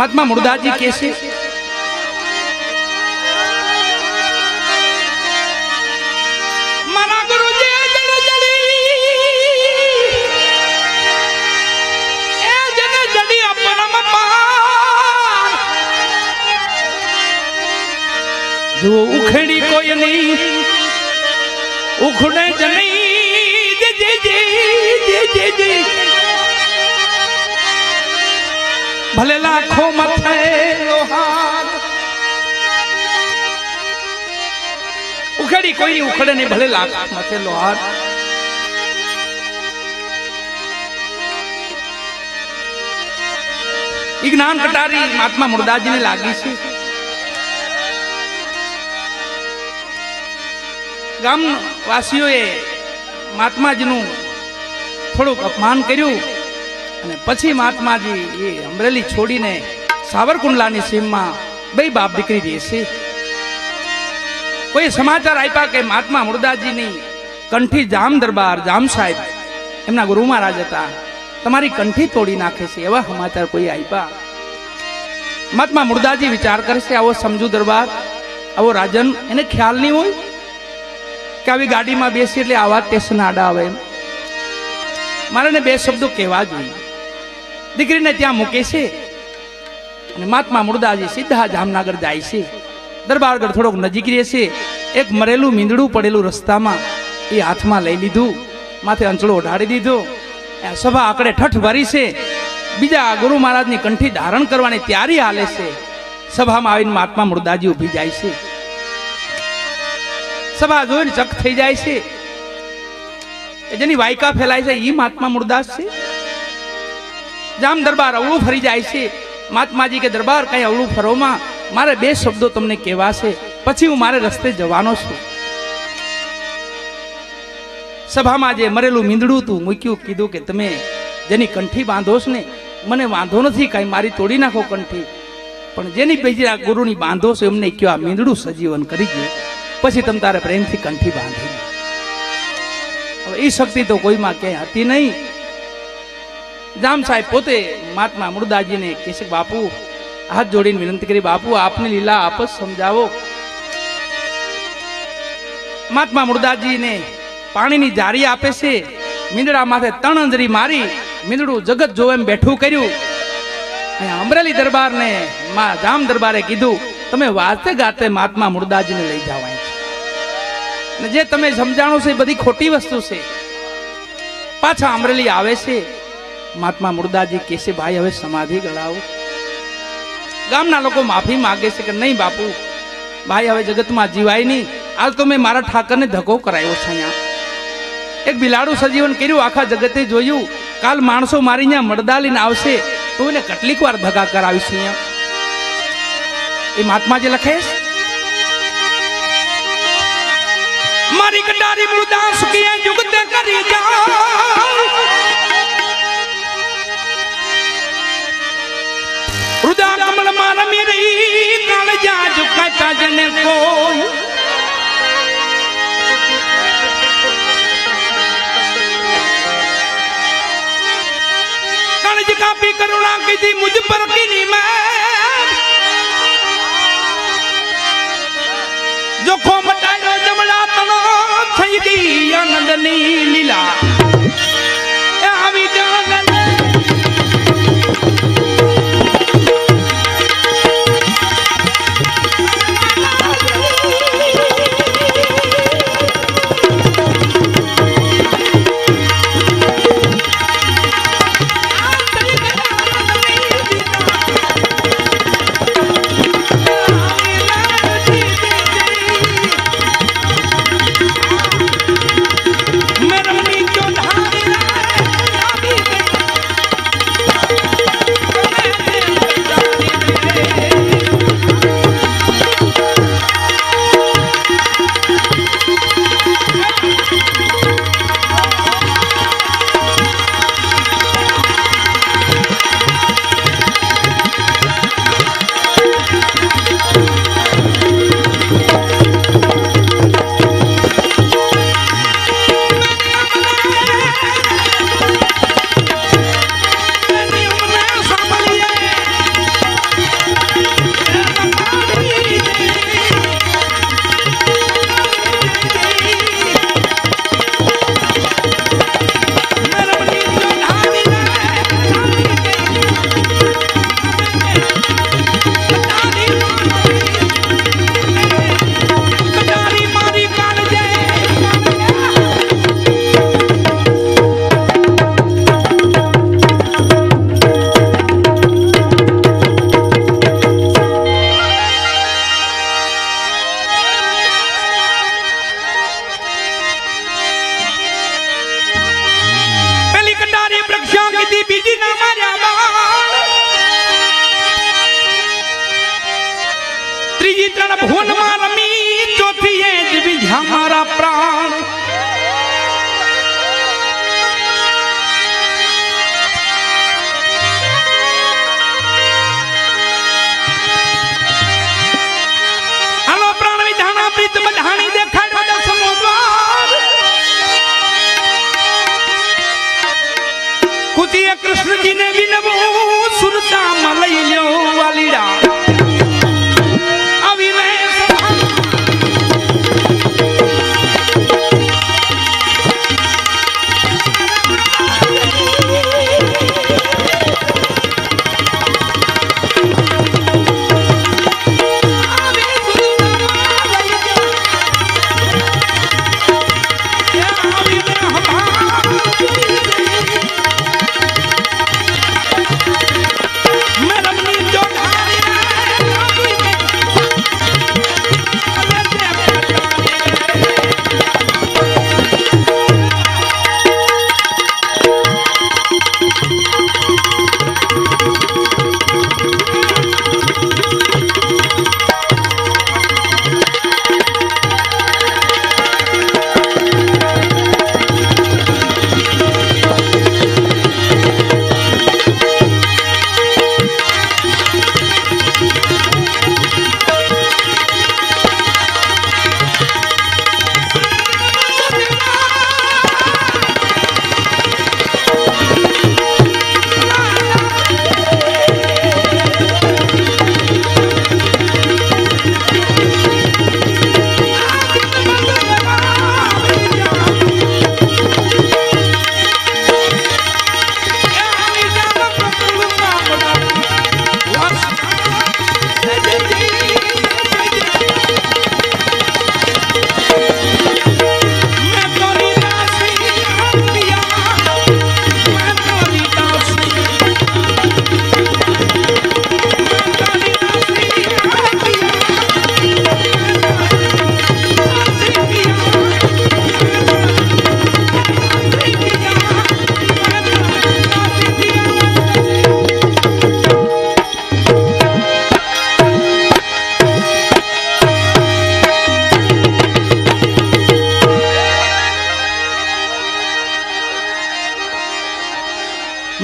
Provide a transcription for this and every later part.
महात्मा मुर्दास जी कैसे माना गुरु जी जड़ जड़ी ए जन जड़ी अपनम पार जो उखड़ी कोई नहीं उखड़े जनी जी जी जी जी जी जी भले लाखों मथे लोहार उखड़ी कोई नहीं उखड़े नहीं भले लाख मथे लोहार ज्ञान कटारी महात्मा मुर्दास जी ने लागी से गाम वासीओए महात्माजीનું થોડુંક અપમાન કર્યું અને પછી મહાત્માજી એ અમરેલી છોડીને સાવરકુંડલાની સીમમાં બે બાપ દીકરી રહેશે કોઈ સમાચાર આપ્યા કે મહાત્મા મુર્દાસજીની કંઠી જામ દરબાર જામ સાહેબ એમના ગુરુ મહારાજ હતા તમારી કંઠી તોડી નાખે છે એવા સમાચાર કોઈ આપ્યા મહાત્મા મુર્દાસજી વિચાર કરશે આવો સમજુ દરબાર આવો રાજન એને ખ્યાલ નહીં હોય કે આવી ગાડીમાં બેસી એટલે આવા સ્ટેશન આડા આવે મારે બે શબ્દો કહેવા જોઈએ દીકરીને ત્યાં મૂકે છે અને મહાત્મા મુર્દાસજી સીધા જામનગર જાય છે દરબારગઢ થોડોક નજીક રહે છે એક મરેલું મીંદડું પડેલું રસ્તામાં એ હાથમાં લઈ લીધું માથે અંચળો ઓઢાડી દીધો સભા આકડે ઠઠ ભરી છે બીજા ગુરુ મહારાજની કંઠી ધારણ કરવાની તૈયારી હાલે છે સભામાં આવીને મહાત્મા મુર્દાસજી ઊભી જાય છે સભા જોઈને ચક થઈ જાય છે જેની વાયકા ફેલાય છે એ મહાત્મા મુર્દાસ છે જામ દરબાર અવળું ફરી જાય છે મહાત્માજી કે દરબાર કઈ અવળું ફરોમાં મારે બે શબ્દો તમને કહેવા છે પછી હું મારે રસ્તે જવાનો છું સભામાં જે મરેલું મીંદડું તું મૂક્યું કીધું કે તમે જેની કંઠી બાંધોશ ને મને વાંધો નથી કઈ મારી તોડી નાખો કંઠી પણ જેની બીજા ગુરુની બાંધો છો એમને કયો આ મીંદડું સજીવન કરી દે પછી તમે તારે પ્રેમથી કંઠી બાંધી હવે એ શક્તિ તો કોઈમાં ક્યાંય હતી નહીં જામ સાહેબ પોતે મહાત્મા મુર્દાસજીને કહે છે બાપુ હાથ જોડીને વિનંતી કરી બાપુ આપની લીલા આપ જ સમજાવો મહાત્મા મુર્દાસજીને પાણીની જારી આપે છે મીંદડા માથે ત્રણ અંજરી મારી મીંદડું જગત જોવે એમ બેઠું કર્યું અમરેલી દરબારને જામ દરબારે કીધું તમે વાતે ગાતે મહાત્મા મુર્દાસજીને લઈ જાઓ ને જે તમે સમજાણો છે એ બધી ખોટી વસ્તુ છે પાછા અમરેલી આવે છે મહાત્મા મુર્દાસજી કહે છે ભાઈ હવે સમાધિ ગળાવો ગામના લોકો માફી માંગે છે કે નહીં બાપુ ભાઈ હવે જગતમાં જીવાય નહીં આજ તો મેં મારા ઠાકરને ધક્કો કરાયો છે અહીંયા એક બિલાડું સજીવન કર્યું આખા જગતે જોયું કાલ માણસો મારી અહીંયા મરદાલીને આવશે તો એને કેટલીક વાર ધક્કા કરાવીશ અહીંયા એ મહાત્માજી લખે મારી કટારી મુર્દાસ કિયા જુગતે કરી જા હૃદય કમળ માં રમી રહી કાળ જા ઝુકાતા જને કોઈ કાળજ કાપી કરુણા કીધી મુझ પર કીની મેં જો ખો મટાયો જમણા તણો થઈ ગઈ આનંદની લીલા એ આવી જગને મેરમની ત્રીજી ત્રણ ભુવનમાં રમી ચોથી એ જ બીજા મારા પ્રાણ હાલો પ્રાણ વિધાના પ્રીત બધાણી દેખાડવા દસમો દ્વાર કુતિએ કૃષ્ણજીને વિનવો સુરતામાં લઈ લ્યો વાલીડા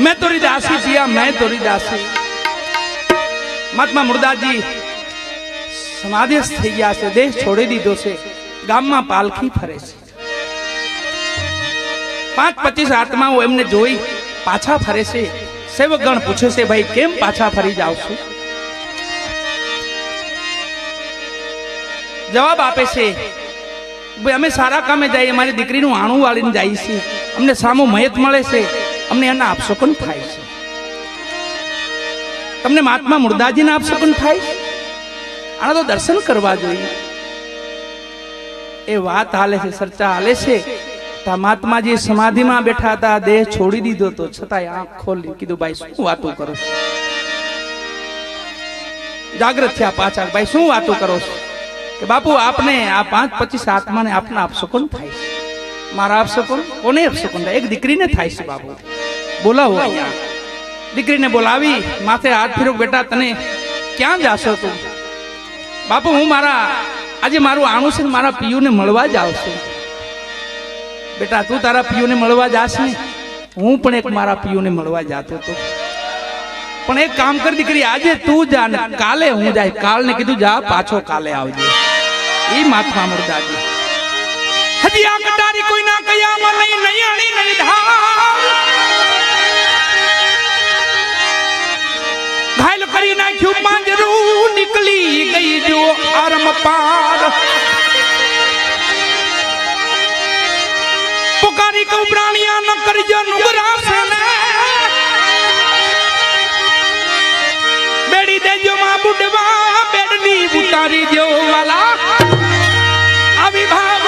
मैं तोरी दासी पिया मैं तोरी दासी महात्मा मुर्दाजी समाधेश થઈ ગયા છે દેશ છોડી દીધો છે ગામમાં પાલખી ફરે છે 5-25 આત્માઓ એમને જોઈ પાછા ફરે છે સેવકગણ પૂછે છે ભાઈ કેમ પાછા ફરી જાવ છો જવાબ આપે છે ભાઈ અમે સારા કામે જઈએ અમારી દીકરીનું આણું વાળીને જઈએ છીએ અમને સામો મયત મળે છે અમને એના આપશકન થાય છે તમને મહાત્મા મુર્દાજીના આપશકન થાય આના તો દર્શન કરવા જોઈએ એ વાત હાલે છે ચર્ચા હાલે છે તા મહાત્માજી સમાધિમાં બેઠા હતા દેહ છોડી દીધો તો છતાંય આંખ ખોલી કીધું ભાઈ શું વાતો કરો છો જાગૃત થયા પાછા ભાઈ શું વાતો કરો છો કે બાપુ આપને આ 5-25 આત્માને આપના આપશકન થાય છે મારા આપશકન કોને આપશકન થાય એક દીકરીને થાય છે બાપુ બોલાવો અહીંયા દીકરીને બોલાવી માથે હાથ ફેરવ બેટા તને ક્યાં જાશો તું બાપુ હું મારા આજે મારું આણું છે મારા પિયુને મળવા જ આવશે બેટા તું તારા પિયુને મળવા જાશ ને હું પણ એક મારા પિયુને મળવા જાતો હતો પણ એક કામ કર દીકરી આજે તું જા ને કાલે હું જાય કાલને કીધું જા પાછો કાલે આવજે ઈ મહાત્મા મુર્દાજી હજી આ કટારી કોઈ ના કયામાં નહીં નયણી નહીં ધાર ઘાયલ કરી નાખ્યું પાંજરું નીકળી ગઈ જો આરમ પાર પુકારી કઉ પ્રાણિયા ન કરજો નુગરાસને બેડી દેજો માં બુડવા બેડની ઉતારી દો વાલા આવી ભાવ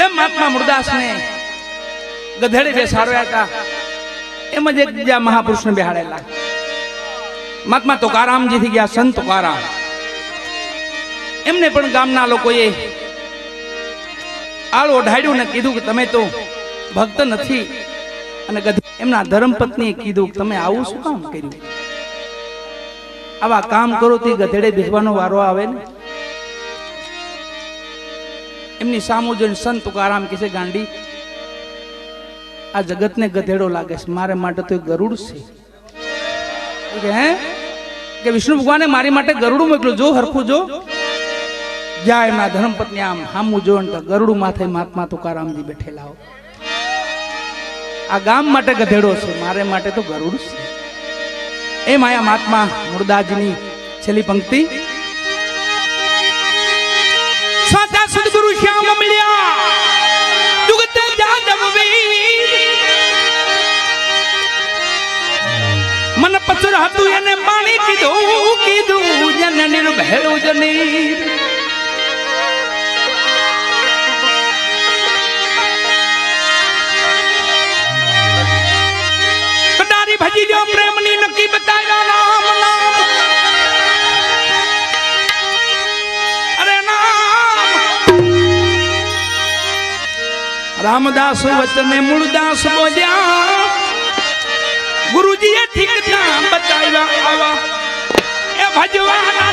જેમ મહાત્મા મુરદાસને ગધેડે બેસાડ્યા હતા એમ જ એક બીજા મહાપુરુષને બેહાડેલા. મહાત્મા તુકારામજી થી ગયા, સંત તુકારામ. એમને પણ ગામના લોકોએ આળો ઢાળ્યું ને કીધું કે તમે તો ભક્ત નથી. અને એમના ધર્મપત્નીએ કીધું કે તમે આવું શું કામ કર્યું? આવા કામ કરો તો ગધેડે બેસવાનો વારો આવે ને. એમની સામુ જોઈને સંત તુકારામ કહે છે, ગાંડી આ જગતને ગધેડો લાગે છે, મારે માટે તો ગરુડ છે. હે કે વિષ્ણુ ભગવાને મારી માટે ગરુડું મોકલ્યું, જો હરખું જો. જ્યાં એમના ધર્મપત્ની આમ હામું જો ગરુડું માથે મહાત્મા તુકારામજી બેઠેલા હો. આ ગામ માટે ગધેડો છે, મારે માટે તો ગરુડ છે. એમ આયા મહાત્મા મુરદાસજીની છેલ્લી પંક્તિ. સાચા સદગુરુ શ્યામ મળ્યા જુગત જાદવ વીર. મન પથર હતું એને પાણી કીધું જન નિર્ભેળું જનીર. કટારી ભજી જો પ્રેમની નક્કી બતાવ્યા નામ નામ. અરે નામ રામદાસ વચને મૂળદાસ બોલ્યા. ગુરુજીએ ઠીક બતાવ્યા આવા એ ભજવાના.